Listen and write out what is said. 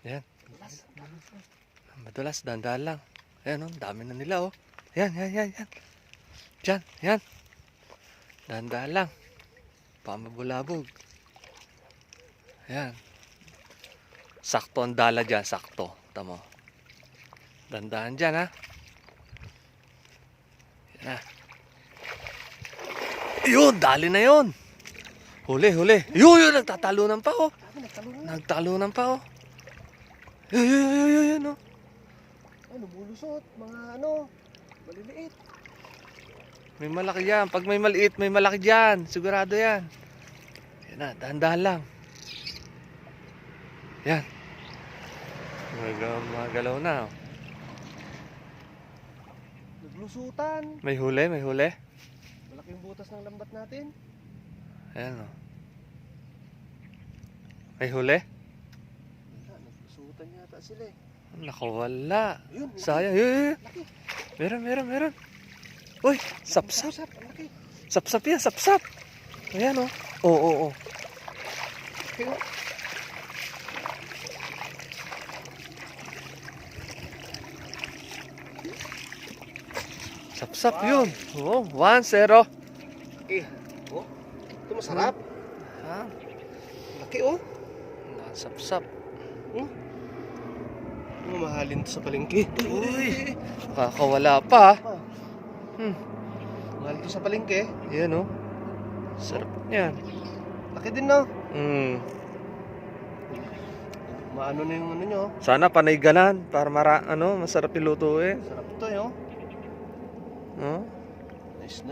Yan. Madulas, dahan-dahan lang. Ayan, oh, dami na nila, oh. Yan. Diyan, yan. Dahan-dahan lang. Pamabulabog. Ayan. Sakto ang dala dyan, sakto. Tamo. Dahan-dahan dyan, ha. Yan na. Yun, dali na yun. Huli. Yun, nagtatalunan pa, oh. Nagtalunan pa, oh. Yun, oh. Ano, bulusot, mga maliliit. May malaki yan. Pag may maliit, may malaki dyan. Sigurado yan. Yan na, dahan-dahan lang. Yan. Magalaw na, oh. Naglusutan. May huli. Malaking butas ng lambat natin. Ayan, oh. May huli? Wala, naglusutan yata sila eh. Nakawala. Ayun, Sayang. Yun. laki. Meron. Uy, sapsap. Ang laki. Sapsap yan, sapsap. Ayan, oh. Oo. Laki, oh. Sapsap yun. Oo, 1-0. Laki. Oh, ito masarap. Ha? Laki, oh. Sapsap. Mamahalin to sa palengke. Uy, kakawala pa. Mahal to sa palengke. Ayan, oh. Sarap yan. Laki din, no? Maano na yung ano nyo. Sana panay ganan para masarap ilutuin. Sarap to, yo. Oh. Nice na.